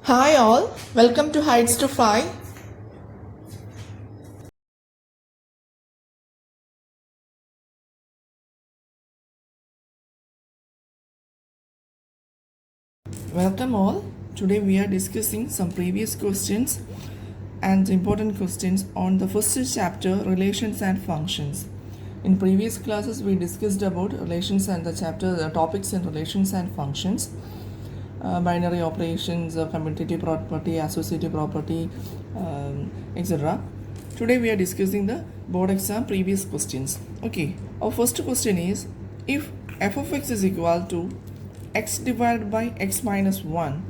Hi all, welcome to Heights to Fly. Welcome all. Today we are discussing some previous questions and important questions on the first chapter, relations and functions. In previous classes we discussed about relations and the topics in relations and functions, binary operations, commutative property, associative property, etc. Today we are discussing the board exam previous questions. Okay, our first question is, if f of x is equal to x divided by x minus 1,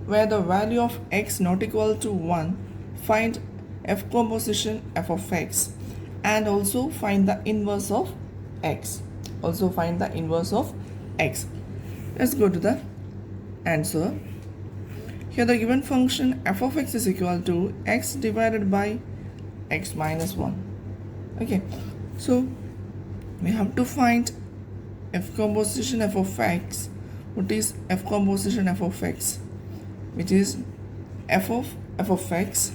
where the value of x not equal to 1, find f composition f of x and also find the inverse of x. Let's go to the answer. Here the given function f of x is equal to x divided by x minus 1. Okay, so we have to find f composition f of x. What is f composition f of x? Which is f of x.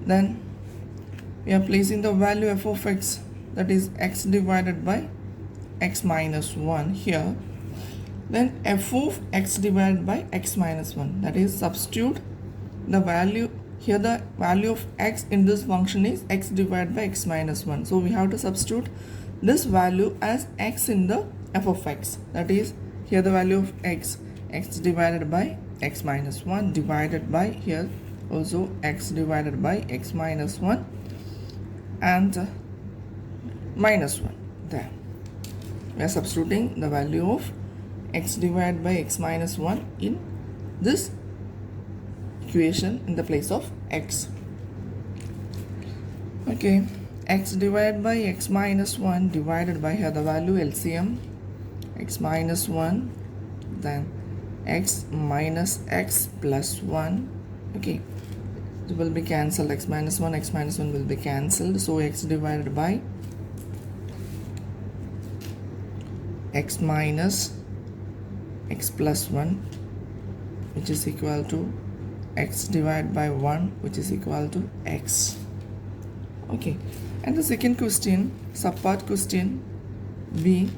Then we are placing the value f of x, that is x divided by x minus 1 here. Then f of x divided by x minus 1, that is substitute the value here. The value of x in this function is x divided by x minus 1, so we have to substitute this value as x in the f of x, that is here the value of x divided by x minus 1 divided by here also x divided by x minus 1 and minus 1. There we are substituting the value of x divided by x minus 1 in this equation in the place of x. Okay, x divided by x minus 1 divided by here the value LCM x minus 1, then x minus x plus 1. Okay, it will be cancelled. X minus 1 will be cancelled, so x divided by x minus x plus 1, which is equal to x divided by 1, which is equal to x. Okay, and the second question, subpart question B,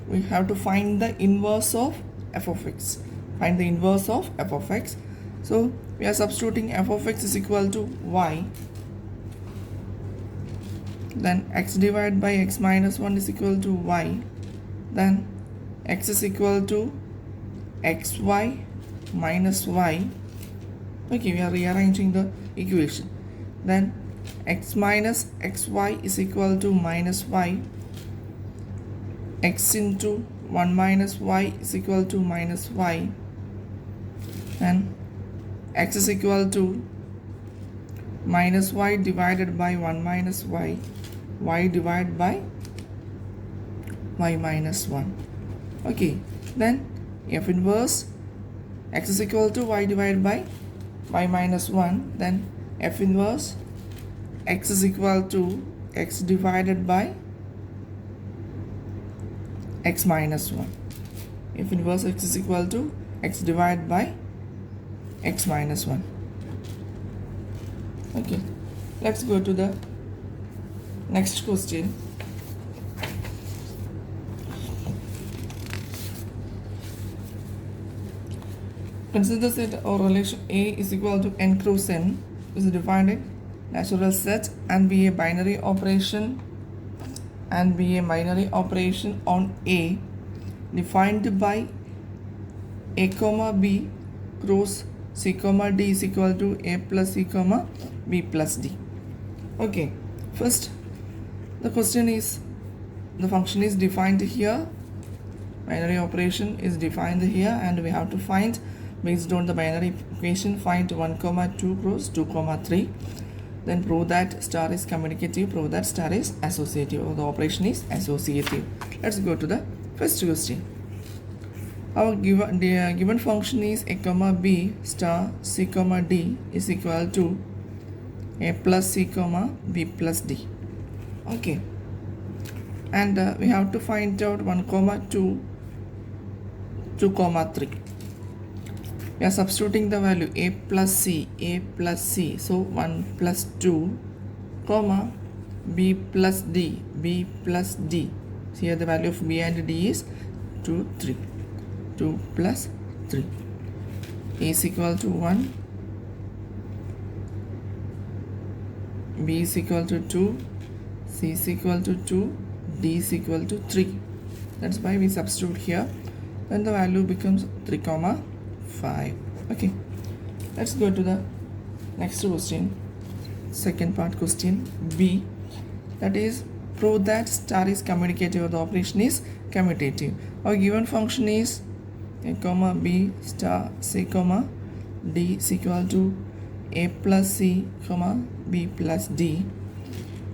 we have to find the inverse of f of x. Find the inverse of f of x. So we are substituting f of x is equal to y, then x divided by x minus 1 is equal to y, then x is equal to xy minus y. Okay, we are rearranging the equation. Then x minus xy is equal to minus y, x into 1 minus y is equal to minus y, and x is equal to minus y divided by 1 minus y, y divided by y minus 1. Okay, then f inverse x is equal to y divided by y minus 1, then f inverse x is equal to x divided by x minus 1. F inverse x is equal to x divided by x minus 1. Okay, let's go to the next question. Consider set or relation A is equal to n cross n is defined in natural set and be a binary operation on A defined by a comma b cross c comma d is equal to a plus c comma b plus d. Okay, first the question is, the function is defined here, binary operation is defined here, and we have to find based on the binary equation, find 1 comma 2 cross 2 comma 3, then prove that star is commutative, prove that star is associative, or the operation is associative. Let's go to the first question. Our given function is a comma b star c comma d is equal to a plus c comma b plus d. Okay, and we have to find out 1 comma 2 2 comma 3. We are substituting the value a plus c. So 1 plus 2, comma, b plus d. So here the value of b and d is 2, 3. 2 plus 3. A is equal to 1, b is equal to 2, c is equal to 2, d is equal to 3. That's why we substitute here. Then the value becomes 3, 5. Okay, let's go to the next question. Second part question B, that is prove that star is commutative or the operation is commutative. Our given function is a comma b star c comma d is equal to a plus c comma b plus d.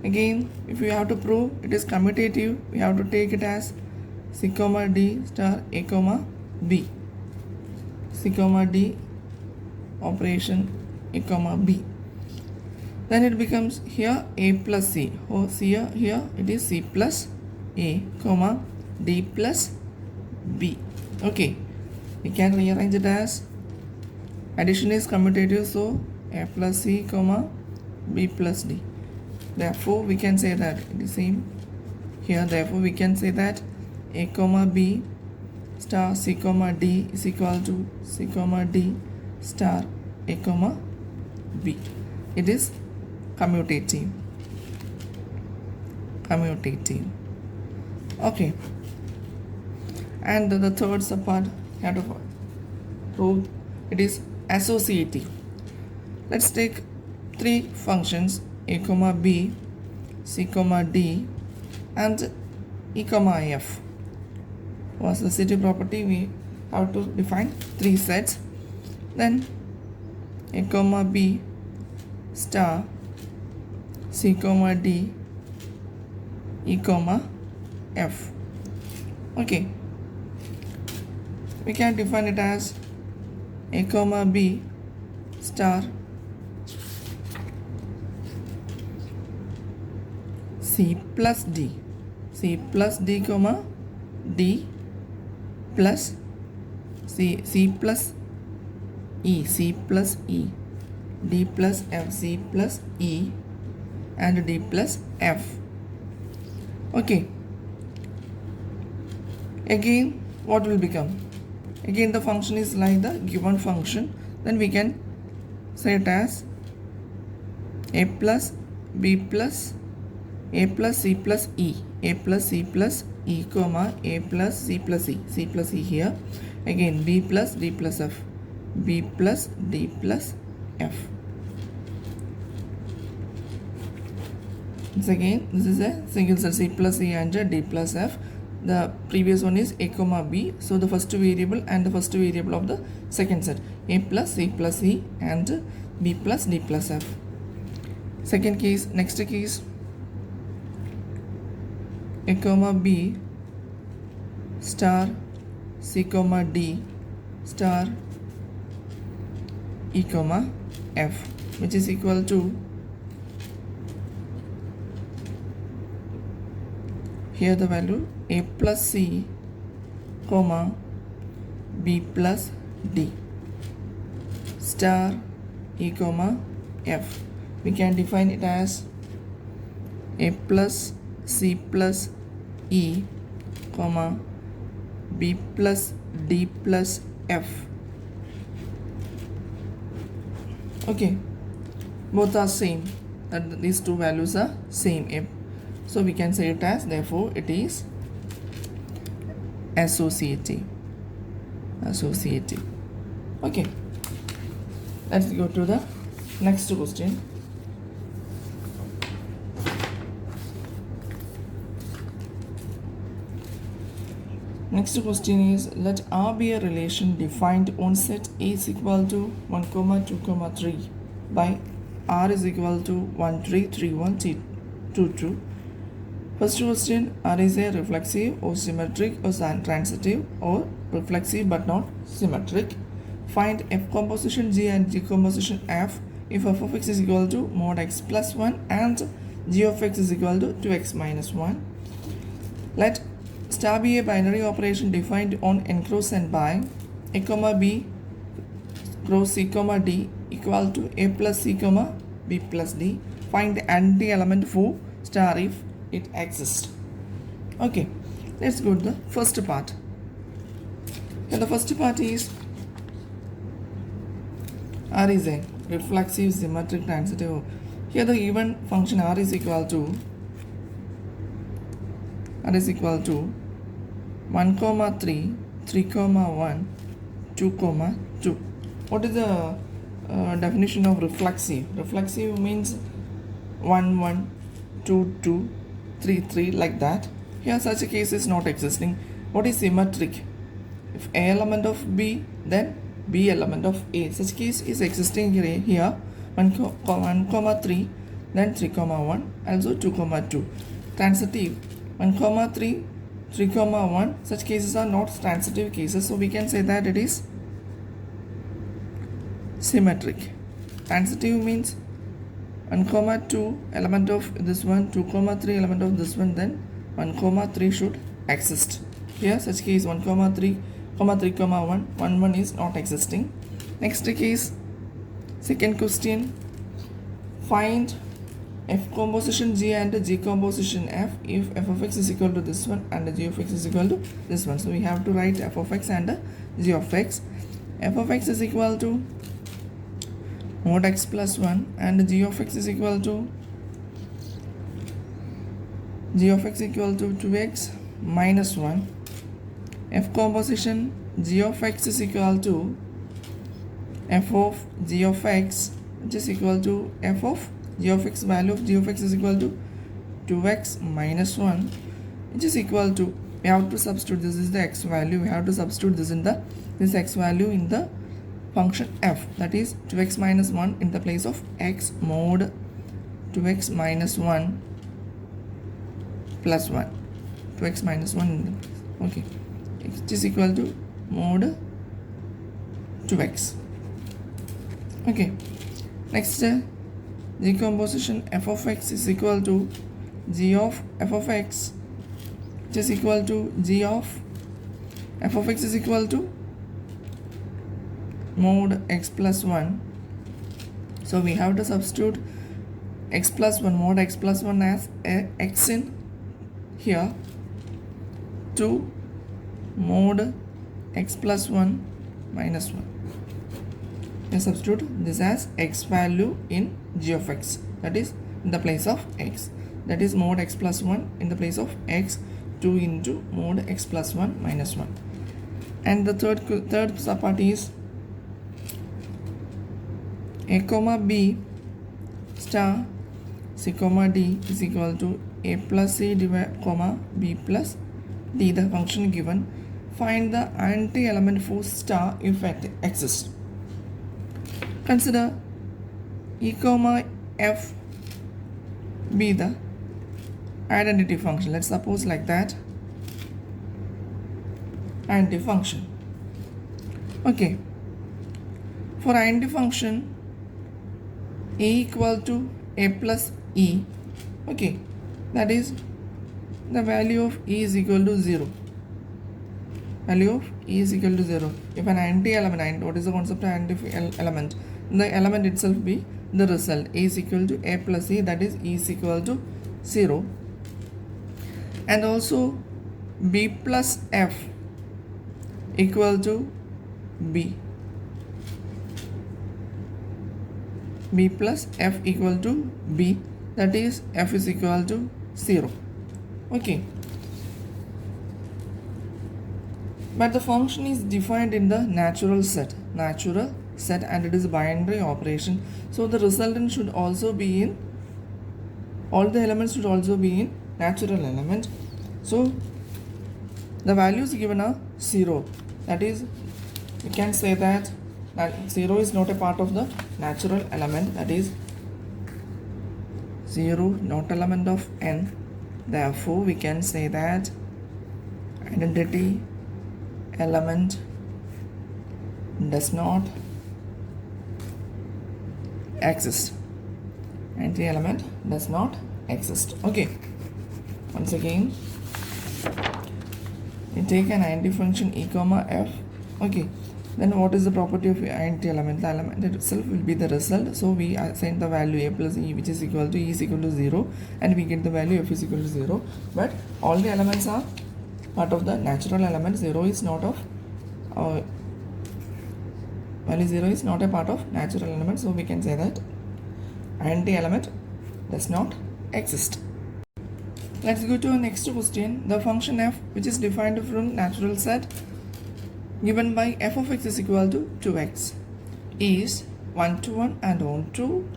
Again, if we have to prove it is commutative, we have to take it as c comma d star a comma b. C comma d operation a comma b. Then it becomes here a plus c. Oh, see here it is c plus a comma d plus b. Okay, we can rearrange it as addition is commutative, so a plus c comma b plus d. Therefore we can say that it is same here. Therefore we can say that a comma b star c comma d is equal to c comma d star a comma b. It is commutative. Okay, and the third subpart we have to prove it is associative. Let's take three functions a comma b, c comma d, and e comma f. For associative property, we have to define three sets. Then a comma b star c comma d e comma f. Okay, we can define it as a comma b star c plus d comma d plus c plus e d plus f, c plus e and d plus f. Okay, again what will become? Again the function is like the given function. Then we can say it as a plus b plus a plus c plus e, a plus c plus e comma a plus c plus e here. Again b plus d plus f, b plus d plus f. Once again, this is a single set c plus e and d plus f. The previous one is a comma b, so the first variable and the first variable of the second set, a plus c plus e and b plus d plus f. Second case, next case, a comma b star c comma d star e comma f, which is equal to, here the value a plus c comma b plus d star e comma f. We can define it as a plus c plus e comma b plus d plus f. Okay, both are same, that these two values are same. So we can say it as, therefore it is associative. Okay, let's go to the next question. Next question is, let R be a relation defined on set A is equal to 1, 2, 3 by R is equal to 1, 3, 3, 1, 2, 2. First question, R is a reflexive or symmetric or transitive or reflexive but not symmetric. Find F composition G and G composition F if f of x is equal to mod x plus 1 and g of x is equal to 2x minus 1. Let star be a binary operation defined on n cross n by a comma b cross C comma D equal to A plus C comma B plus D. Find the anti-element for star if it exists. Okay, let's go to the first part. And the first part is R is a reflexive symmetric transitive. Here the given function R is equal to 1 comma 3, 3 comma 1, 2 comma 2. What is the definition of reflexive? Reflexive means 1 1, 2 2, 3 3 like that. Here such a case is not existing. What is symmetric? If A element of B, then B element of A. Such case is existing here 1 comma 3, then 3 comma 1, also 2 comma 2. Transitive 1 comma 3, 3 comma 1. Such cases are not transitive cases, so we can say that it is symmetric. Transitive means 1 comma 2 element of this one, 2 comma 3 element of this one, then 1 comma 3 should exist. Here such case 1 comma 3 comma 3 comma 1, 1 1 is not existing. Next case, second question, find F composition G and G composition F if f of x is equal to this one and g of x is equal to this one. So we have to write f of x and g of x. F of x is equal to mod x plus 1 and g of x is equal to 2x minus 1. F composition g of x is equal to f of g of x, which is equal to f of g of x, value of g of x is equal to 2x minus 1, which is equal to, we have to substitute, this is the x value, we have to substitute this in the this x value in the function f, that is 2x minus 1 in the place of x mod 2x minus 1 plus 1, 2x minus 1 in the place. Okay, which is equal to mod 2x. Okay, next decomposition f of x is equal to g of f of x, which is equal to g of f of x is equal to mod x plus 1. So we have to substitute x plus 1, mod x plus 1 as x in here, to mod x plus 1 minus 1. We substitute this as x value in g of x, that is in the place of x, that is mod x plus 1 in the place of x, 2 into mod x plus 1 minus 1. And the third subpart is a comma b star c comma d is equal to a plus c comma b plus d, the function given. Find the anti-element for star if it exists. Consider e comma f be the identity function. Let's suppose like that, identity function. Okay, for identity function a equal to a plus e, okay, that is the value of e is equal to 0. Value of e is equal to 0. If an anti-element, what is the concept of anti-element? The element itself be the result. A is equal to a plus e, that is e is equal to 0. And also b plus f equal to b. B plus f equal to b, that is f is equal to 0. Okay, but the function is defined in the natural set, and it is a binary operation, so the resultant should also be in, all the elements should also be in natural element. So the values given are 0, that is we can say that 0 is not a part of the natural element, that is 0 not element of n. Therefore we can say that identity element does not exist. Identity element does not exist. Okay, once again we take an identity function e comma f. Okay, Then what is the property of identity element? The element itself will be the result. So we assign the value a plus e, which is equal to e is equal to 0, and we get the value f is equal to 0. But all the elements are part of the natural element. 0 is not of value 0 is not a part of natural element. So we can say that identity element does not exist. Let's go to our next question. The function f, which is defined from natural set given by f of x is equal to 2x, is 1 to 1 and on to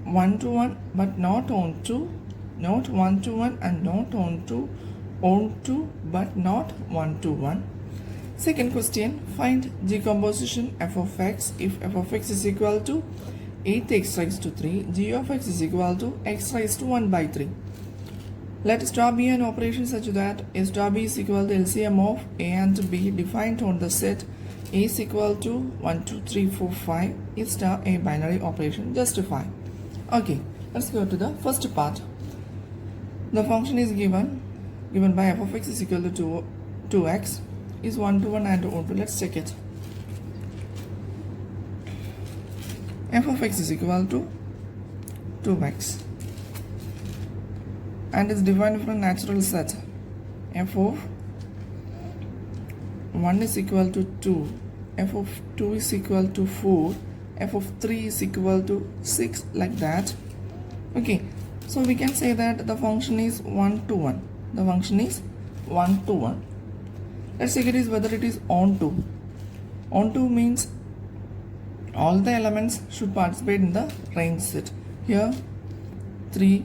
1 to 1 but not on to, not 1 to 1 and not on to but not 1 to 1. Second question, find decomposition f of x if f of x is equal to 8x raised to 3, g of x is equal to x raised to 1 by 3. Let star be an operation such that a star b is equal to LCM of a and b defined on the set a is equal to 1, 2, 3, 4, 5 is star a binary operation. Justify. Okay, let's go to the first part. The function is given by f of x is equal to 2x is 1 to 1 and on to. Let's check it. F of x is equal to 2x and is defined from natural set. F of 1 is equal to 2, f of 2 is equal to 4, f of 3 is equal to 6, like that. Okay, so we can say that the function is 1 to 1. The function is 1 to 1. Let's check it is whether it is on to. On to means all the elements should participate in the range set. Here 3,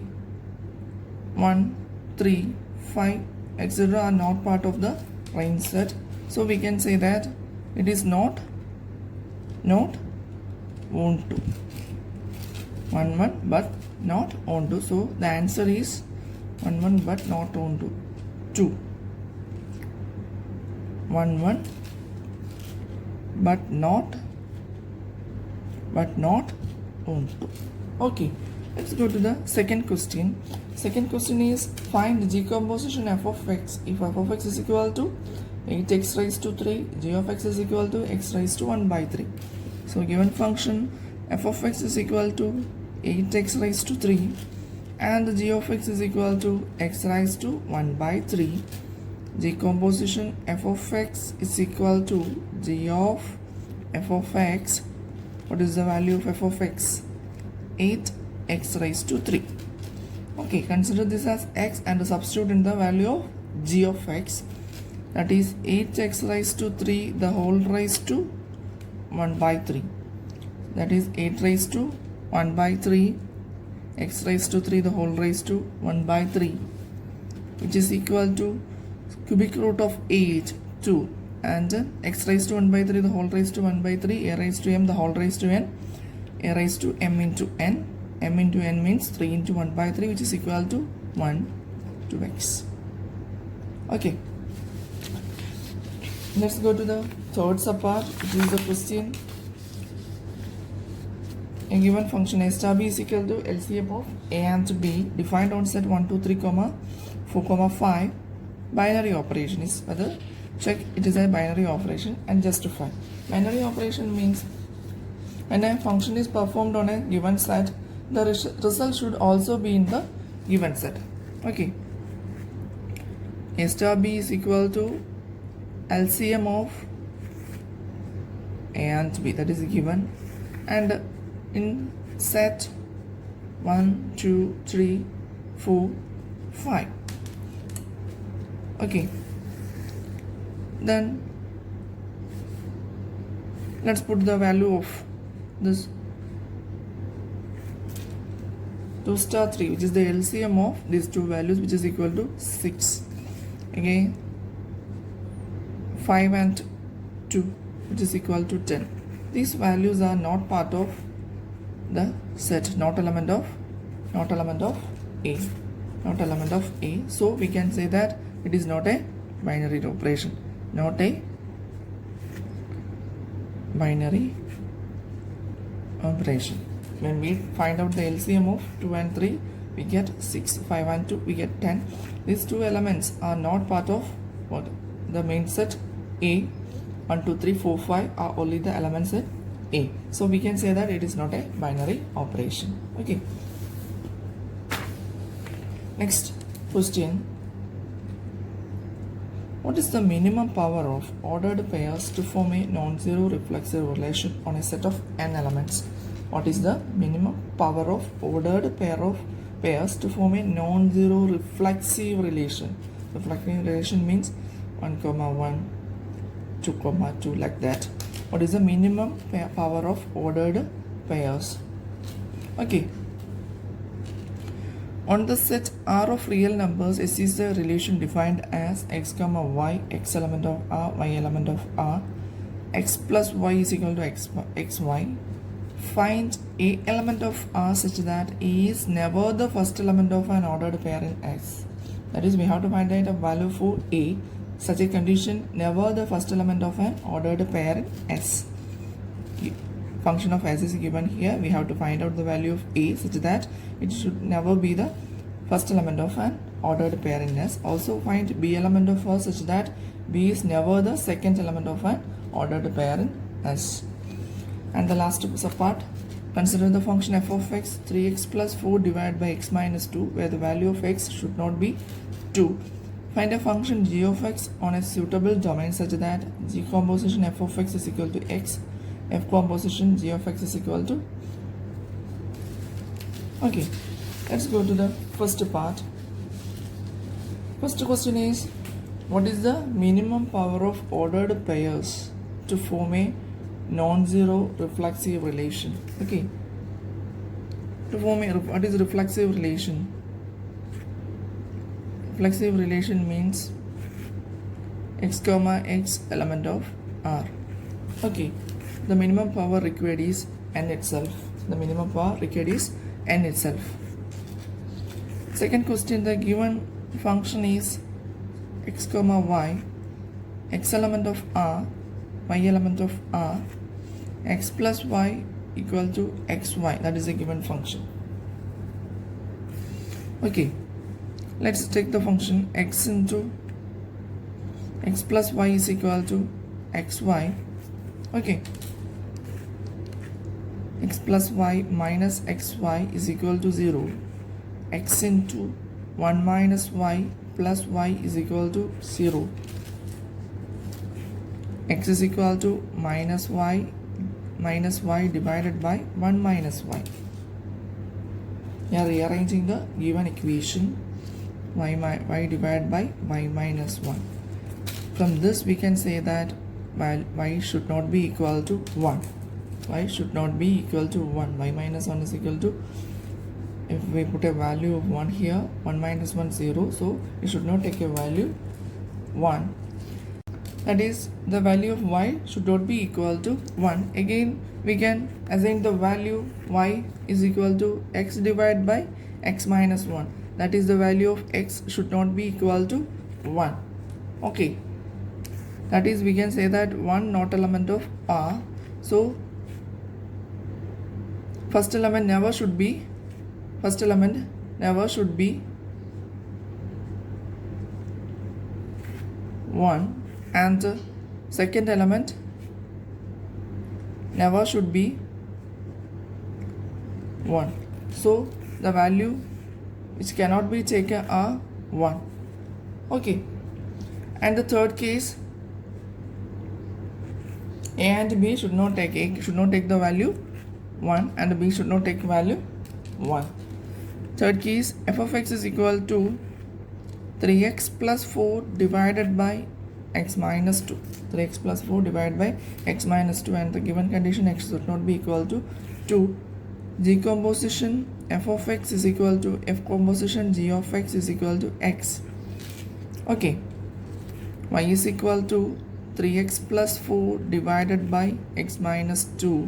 1, 3, 5, etc. are not part of the range set. So we can say that it is not on to. 1, 1 but not on to. So the answer is 1, 1 but not on to. 2. 1, 1 but not on to. Okay. Let's go to the second question. Second question is find decomposition f of x if f of x is equal to 8x raised to 3, g of x is equal to x raised to 1 by 3. So given function f of x is equal to 8x raised to 3 and g of x is equal to x raised to 1 by 3. Decomposition f of x is equal to g of f of x. What is the value of f of x? 8x raised to 3. Okay, consider this as x and substitute in the value of g of x, that is 8x raised to 3 the whole raised to 1 by 3, that is 8 raised to 1 by 3 x raised to 3 the whole raised to 1 by 3, which is equal to cubic root of 8 2 and x raised to 1 by 3 the whole raised to 1 by 3, a raised to m the whole raised to n, a raised to m into n. M into n means 3 into 1 by 3, which is equal to 1 to x. Okay. Let's go to the third subpart, which is the question. A given function a star b is equal to LCM of a and b defined on set 1, 2, 3, 4, 5. Binary operation is whether check it is a binary operation and justify. Binary operation means when a function is performed on a given set, the result should also be in the given set. Okay. A star b is equal to LCM of a and b, that is given, and in set 1, 2, 3, 4, 5. Okay. Then let's put the value of this 2 star 3, which is the LCM of these two values, which is equal to 6. Again 5 and 2, which is equal to 10. These values are not part of the set, not element of A. So we can say that it is not a binary operation. Not a binary operation. When we find out the LCM of 2 and 3, we get 6, 5 and 2, we get 10. These two elements are not part of what? The main set A, 1, 2, 3, 4, 5 are only the elements in A. So we can say that it is not a binary operation. Okay. Next question. What is the minimum power of ordered pairs to form a non-zero reflexive relation on a set of n elements? What is the minimum power of ordered pairs to form a non-zero reflexive relation? Reflexive relation means 1, 1, 2, 2 like that. What is the minimum power of ordered pairs? Okay. On the set R of real numbers, S is the relation defined as x, y, x element of R, y element of R, x plus y is equal to xy. Find A element of R such that A is never the first element of an ordered pair in S. That is, we have to find out a value for A. Such a condition, never the first element of an ordered pair in S. Function of S is given here. We have to find out the value of A such that it should never be the first element of an ordered pair in S. Also find B element of R such that B is never the second element of an ordered pair in S. And the last part, consider the function f of x 3x plus 4 divided by x minus 2 where the value of x should not be 2. Find a function g of x on a suitable domain such that g composition f of x is equal to x, f composition g of x is equal to. Okay, let's go to the first part. First question is, what is the minimum power of ordered pairs to form a non-zero reflexive relation? Okay, to form a, what is reflexive relation? Reflexive relation means x comma x element of R. Okay, the minimum power required is n itself. The minimum power required is n itself. Second question, the given function is x comma y, x element of R, y element of R, x plus y equal to xy. That is a given function. Okay, let's take the function x into x plus y is equal to xy. Okay, x plus y minus xy is equal to 0. X into 1 minus y plus y is equal to 0. X is equal to minus y divided by 1 minus y. We are rearranging the given equation, y divided by y minus 1. From this we can say that y should not be equal to 1. Y should not be equal to 1. Y minus 1 is equal to, if we put a value of 1 here, 1 minus 1 0, so it should not take a value 1. That is, the value of y should not be equal to 1. Again, we can assign the value y is equal to x divided by x minus 1. That is, the value of x should not be equal to 1. Okay, that is, we can say that 1 not element of R. So first element never should be 1, and second element never should be 1. So the value which cannot be taken are 1. Okay, and the third case, A and B should not take, A should not take the value 1 and B should not take value 1. Third case, f of x is equal to 3x plus 4 divided by x minus 2. 3x plus 4 divided by x minus 2, and the given condition x should not be equal to 2. G composition f of x is equal to f composition g of x is equal to x. Okay, y is equal to 3x plus 4 divided by x minus 2.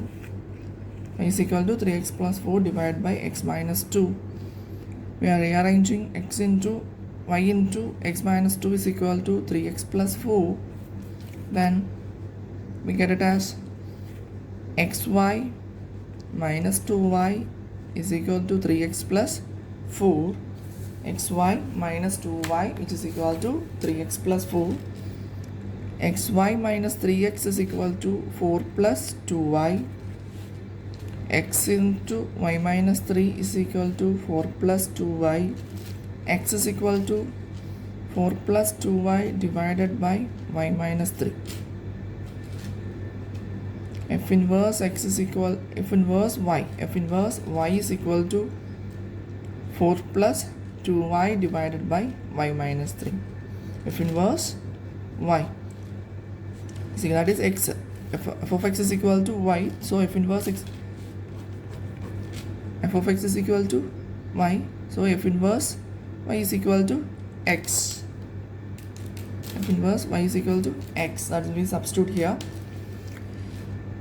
Y is equal to 3x plus 4 divided by x minus 2. We are rearranging x into y into x minus 2 is equal to 3x plus 4. Then we get it as xy minus 2y is equal to 3x plus 4. Xy minus 2y which is equal to 3x plus 4. xy minus 3x is equal to 4 plus 2y. X into y minus 3 is equal to 4 plus 2y. X is equal to 4 plus 2y divided by y minus 3. F inverse y is equal to 4 plus 2y divided by y minus 3. F inverse y. See, that is x. F of x is equal to y. So f inverse x. F of x is equal to y. So f inverse y is equal to x. F inverse y is equal to x. That will be substitute here.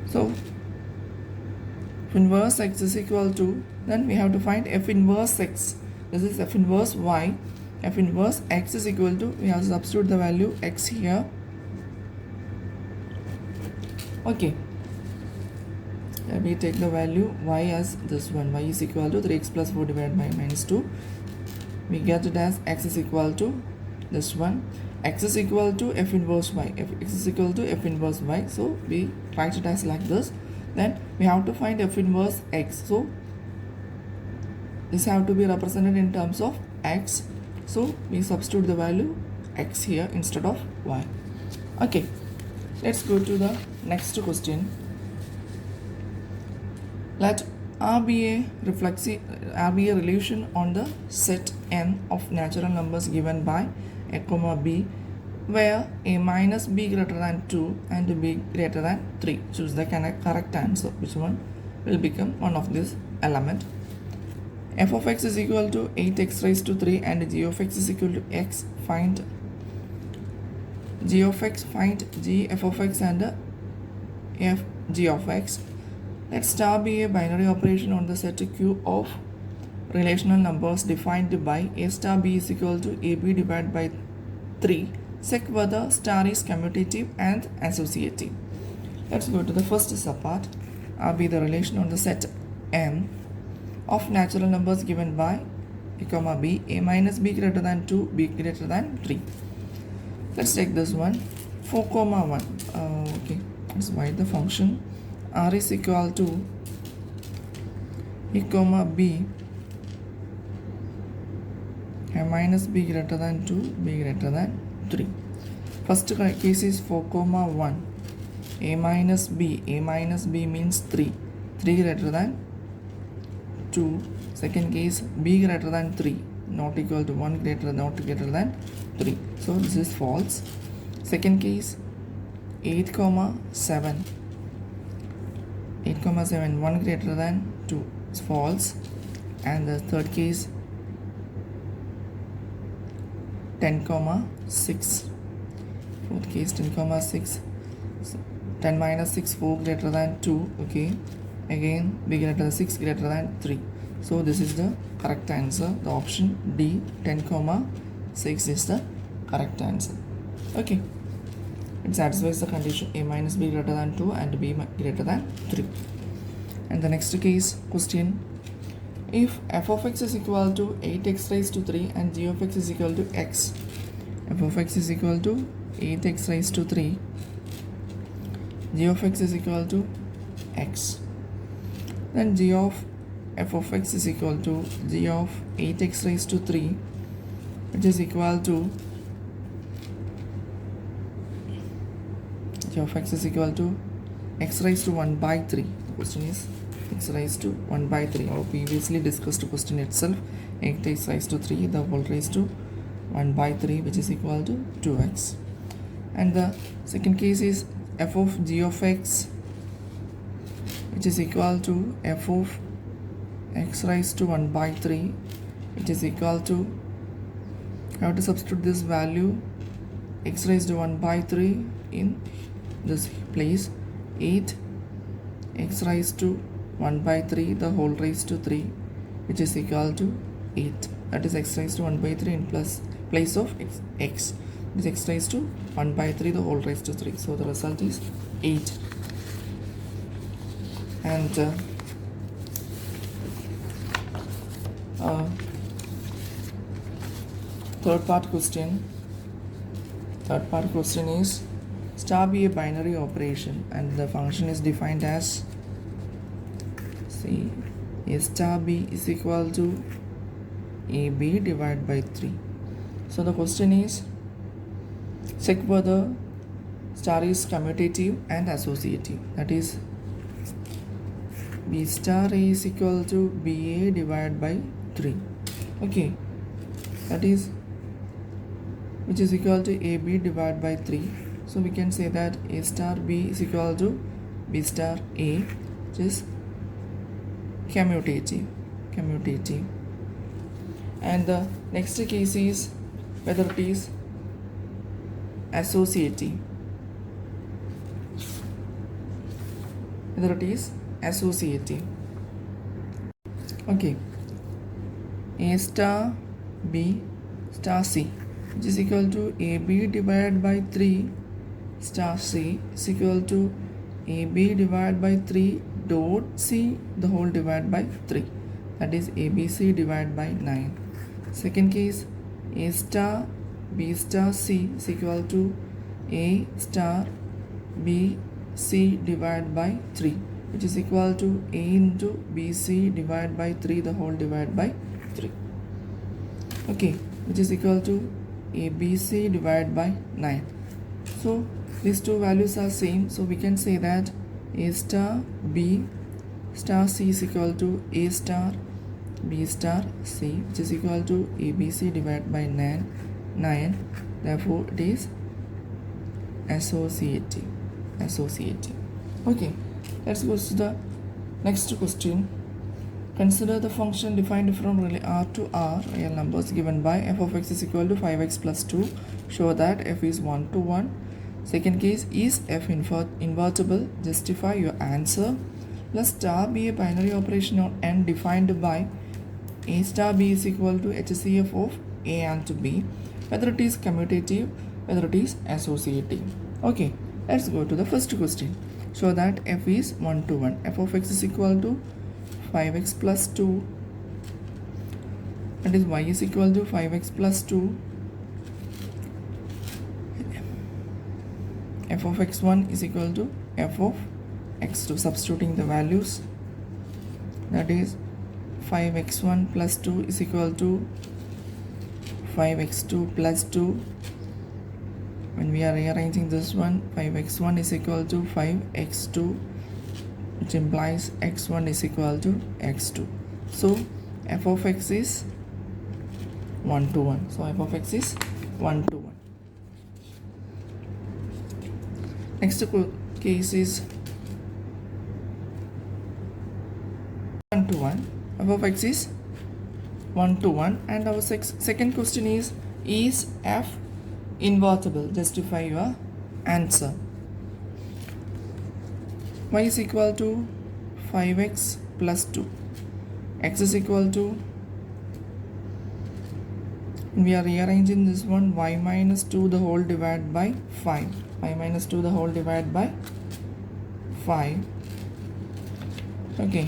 So f inverse x is equal to, then we have to find f inverse x. This is f inverse y. F inverse x is equal to, we have to substitute the value x here. Okay. We take the value y as this one. Y is equal to 3x plus 4 divided by minus 2. We get it as x is equal to this one. X is equal to f inverse y. X is equal to f inverse y. So we write it as like this. Then we have to find f inverse x. So this have to be represented in terms of x. So we substitute the value x here instead of y. Okay. Let's go to the next question. Let R be a relation on the set N of natural numbers given by a comma b, where a minus b greater than 2 and b greater than 3. Choose the correct answer. Which one will become one of this element? F of x is equal to 8x raised to 3 and g of x is equal to x. Find g of x, find g f of x and f g of x. Let star be a binary operation on the set Q of relational numbers defined by a star b is equal to ab divided by 3. Check whether star is commutative and associative. Let's go to the first subpart. R be the relation on the set N of natural numbers given by a comma b, a minus b greater than 2, b greater than 3. Let's take this one, 4 comma 1. Okay, let's write the function. R is equal to a comma b, a minus b greater than 2, b greater than 3. First case is 4 comma 1. A minus b means 3 greater than 2. Second case, b greater than 3, not equal to 1 not greater than 3. So this is false. Second case, 8 comma 7. 8 comma 7, 1 greater than 2 is false. And the third case, 10 comma 6. Fourth case, 10 comma 6. 10 minus 6, 4 greater than 2. Okay. Again, b greater than 6 greater than 3. So this is the correct answer. The option D, 10 comma 6 is the correct answer. Okay. It satisfies the condition a minus b greater than 2 and b greater than 3. And the next case, question. If f of x is equal to 8x raised to 3 and g of x is equal to x. F of x is equal to 8x raised to 3. G of x is equal to x. Then g of f of x is equal to g of 8x raised to 3, which is equal to g of x is equal to x raised to 1 by 3. The question is x raised to 1 by 3. Our previously discussed question itself, 8x raised to 3, the whole raised to 1 by 3, which is equal to 2x. And the second case is f of g of x, which is equal to f of x raised to 1 by 3, which is equal to, I have to substitute this value x raised to 1 by 3 in this place. 8 x raised to 1 by 3 the whole raised to 3, which is equal to 8. That is x raised to 1 by 3 in place of x. This x raised to 1 by 3 the whole raised to 3. So the result is 8. And third part question is star be a binary operation and the function is defined as, see, a star b is equal to ab divided by 3. So the question is, check whether star is commutative and associative. That is, b star a is equal to ba divided by 3. Okay, that is, which is equal to ab divided by 3. So we can say that a star b is equal to b star a, which is commutative. And the next case is whether it is associative. Okay, a star b star c, which is equal to ab divided by 3 star c is equal to ab divided by 3 dot c the whole divided by 3. That is abc divided by 9. Second case, a star b star c is equal to a star b c divided by 3, which is equal to a into bc divided by 3 the whole divided by 3. Okay, which is equal to abc divided by 9. So these two values are same, so we can say that a star b star c is equal to a star b star c, which is equal to abc divided by 9. Therefore it is associative. Okay, let's go to the next question. Consider the function defined from R to R real numbers given by f of x is equal to 5x plus 2. Show that f is 1 to 1. Second case, is f invertible? Justify your answer. Let star be a binary operation on n defined by a star b is equal to HCF of a and b, whether it is commutative, whether it is associative. Okay, let's go to the first question. Show that f is 1 to 1. F of x is equal to 5x plus 2, that is y is equal to 5x plus 2. F of x1 is equal to f of x2. Substituting the values, that is 5x1 plus 2 is equal to 5x2 plus 2. When we are rearranging this one, 5x1 is equal to 5x2, which implies x1 is equal to x2. So f of x is 1 to 1. So f of x is 1 to 1. Next case is 1 to 1. F of x is 1 to 1. And our second question is f invertible? Justify your answer. Y is equal to 5x plus 2. X is equal to, we are rearranging this one, y minus 2 the whole divided by 5. Y minus 2 the whole divided by 5. Okay.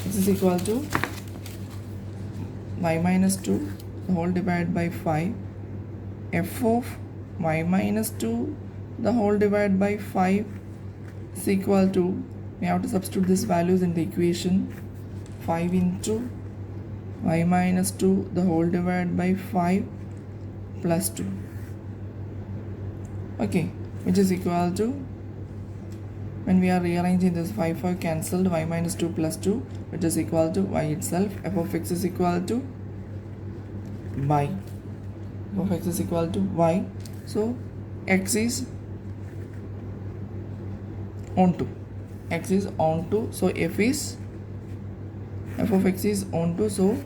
X is equal to y minus 2 the whole divided by 5. F of y minus 2 the whole divided by 5 is equal to, we have to substitute these values in the equation. 5 into y minus 2 the whole divided by 5 plus 2. Okay, which is equal to, when we are rearranging this, 5 cancelled, y minus 2 plus 2, which is equal to y itself. F of x is equal to y. F of x is equal to y. So x is onto. X is onto. So f of x is onto. So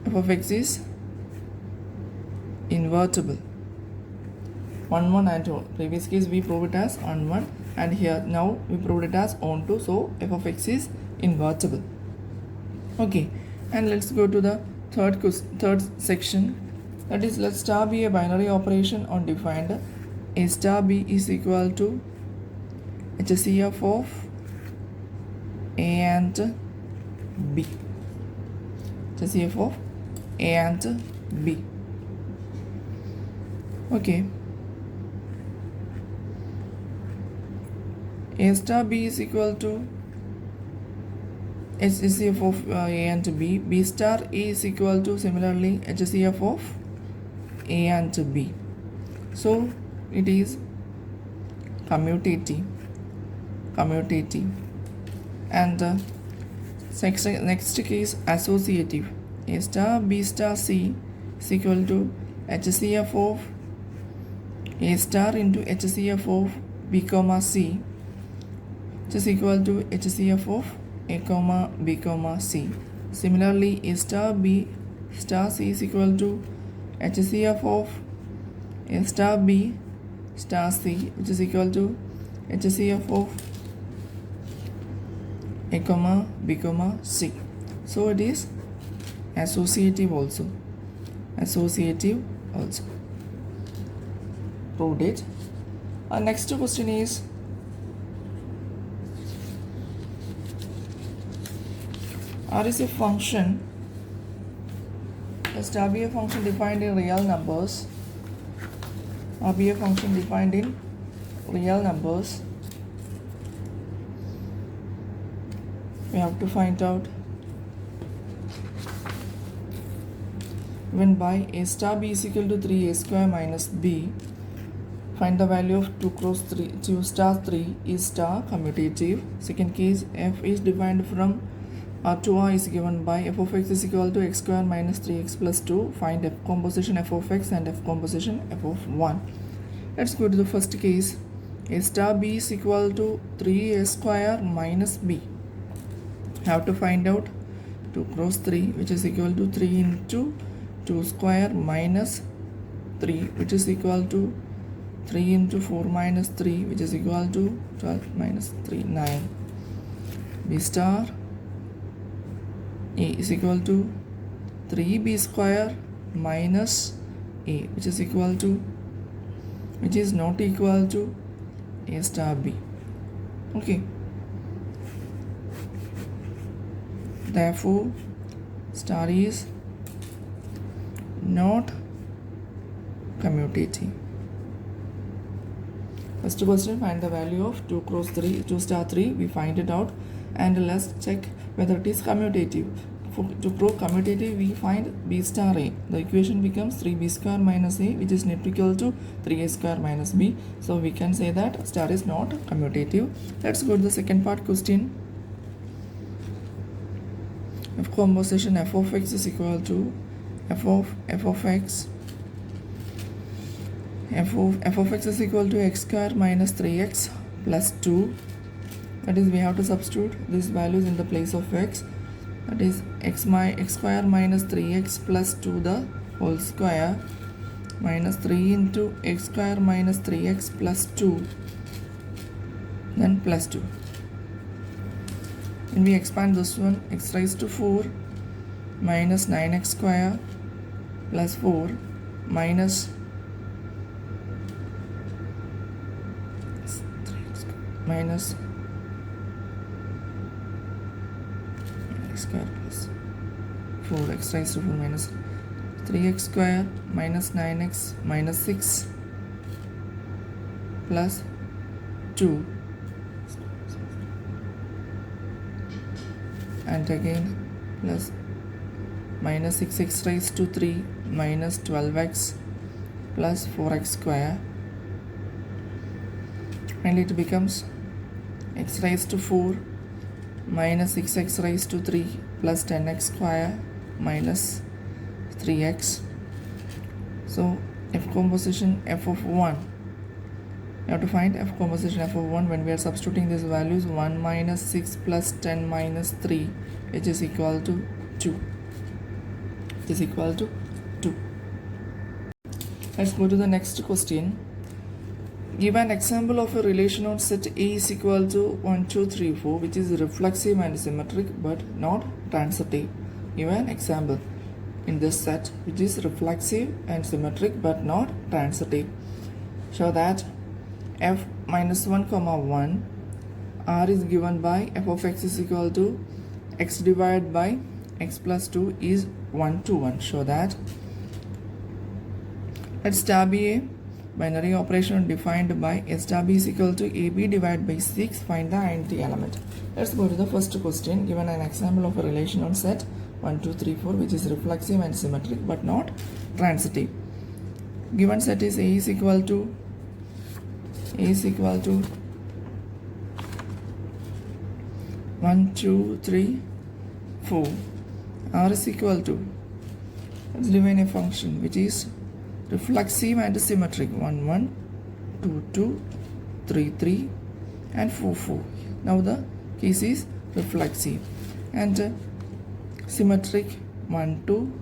f of x is invertible. 1 1 and 2. Previous case we proved it as 1 1, and here now we proved it as onto. So f of x is invertible. Okay, and let's go to the third section. That is, let star be a binary operation on defined a star b is equal to HCF of a and b. HCF of a and B. Okay. A star B is equal to HCF of A and B. B star A is equal to similarly HCF of A and B. So it is commutative. And next case associative. A star B star C is equal to HCF of A star into HCF of B comma C, which is equal to HCF of A comma B comma C. Similarly, A star B star C is equal to HCF of A star B star C, which is equal to HCF of A comma B comma C. So it is associative also. Proved it. Our next question is, R is a function. Let R be a function defined in real numbers. R be a function defined in real numbers. We have to find out when by A star B is equal to 3A square minus B, find the value of 2 cross 3, 2 star 3 is star commutative. Second case, F is defined from R to R is given by f of x is equal to x square minus 3x plus 2. Find f composition f of x and f composition f of 1. Let's go to the first case. A star B is equal to 3A square minus B. Have to find out 2 cross 3, which is equal to 3 into 2 square minus 3, which is equal to 3 into 4 minus 3, which is equal to 12 minus 3, 9. B star A is equal to 3B square minus A, which is equal to, which is not equal to A star B. Okay. Therefore, star is not commutative. First question, find the value of 2 cross 3, 2 star 3. We find it out, and let's check whether it is commutative. To prove commutative, we find B star A. The equation becomes 3B square minus A, which is not equal to 3A square minus B. So we can say that star is not commutative. Let's go to the second part question. F composition f of x is equal to f of x is equal to x square minus 3x plus 2. That is, we have to substitute these values in the place of x. That is x square minus 3x plus 2 the whole square minus 3 into x square minus 3x plus 2, then plus 2. When we expand this one, x raised to 4 minus 9x square plus 4 minus minus x square plus 4x raised to 4 minus 3x square minus 9x minus 6 plus 2, and again plus minus 6x raised to 3 minus 12x plus 4x square, and it becomes x raised to 4 minus 6x raised to 3 plus 10x square minus 3x. So f composition f of 1, you have to find f composition f of 1 when we are substituting these values. 1 minus 6 plus 10 minus 3, which is equal to 2. It is equal to 2. Let's go to the next question. Give an example of a relation on set A is equal to 1, 2, 3, 4, which is reflexive and symmetric but not transitive. Give an example in this set which is reflexive and symmetric but not transitive. Show that f minus 1 comma 1, R is given by f of x is equal to x divided by x plus 2 is 1 to 1. Show that Let star be a binary operation defined by S star b is equal to AB divided by 6. Find the int element. Let's go to the first question. Given an example of a relation on set 1, 2, 3, 4 which is reflexive and symmetric but not transitive. Given set is A is equal to 1, 2, 3, 4. R is equal to, let's define a function which is reflexive and symmetric. 1, 1, 2, 2, 3, 3 and 4, 4. Now the case is reflexive and symmetric. 1, 2,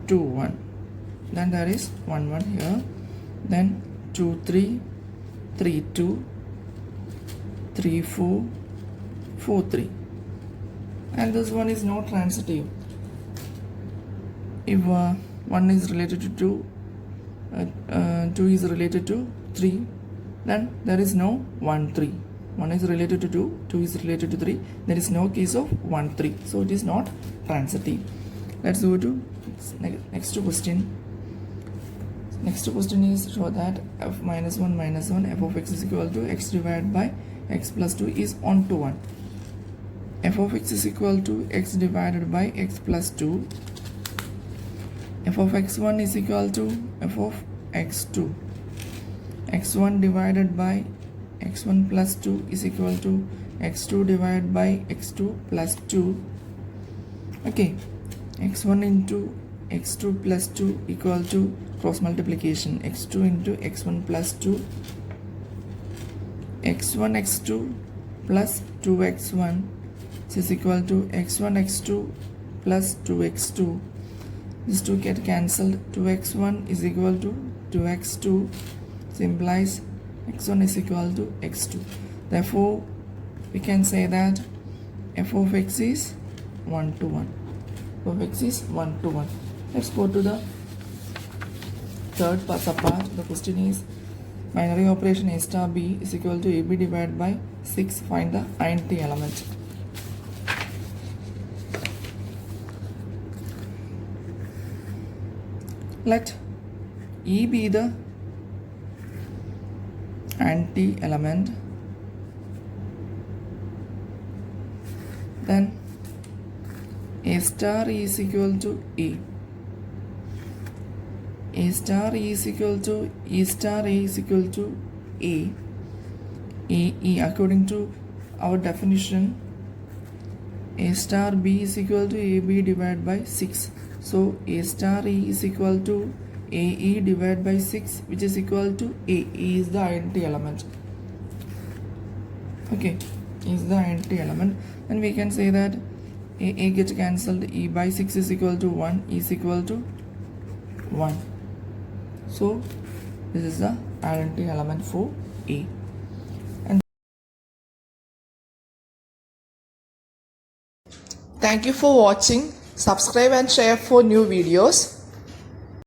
2, 1. Then there is 1, 1 here. Then 2, 3, 3, 2, 3, 4, 4, 3. And this one is not transitive. If 1 is related to 2, 2 is related to 3, then there is no 1, 3. 1 is related to 2, 2 is related to 3. There is no case of 1, 3. So it is not transitive. Let's go to next question. Next question is show that f minus 1 f of x is equal to x divided by x plus 2 is 1 to 1. F of x is equal to x divided by x plus 2. F of x1 is equal to f of x2. x1 divided by x1 plus 2 is equal to x2 divided by x2 plus 2. Okay, x1 into x2 plus 2 equal to cross multiplication x2 into x1 plus 2, x1 x2 plus 2x1 is equal to x1 x2 plus 2x2. These two get cancelled. 2x1 is equal to 2x2. This implies x1 is equal to x2. Therefore, we can say that f of x is 1 to 1. F of x is 1 to 1. Let's go to the third subpart. The question is binary operation A star B is equal to AB divided by 6. Find the int element. Let E be the int element, then A star is equal to E. A star is equal to E star A is equal to A. E according to our definition, A star B is equal to AB divided by 6. So A star E is equal to AE divided by 6, which is equal to A. E is the int element. Okay, E is the int element. Then we can say that A gets cancelled. E by 6 is equal to 1. E is equal to 1. So this is the int element for A. And thank you for watching. Subscribe and share for new videos.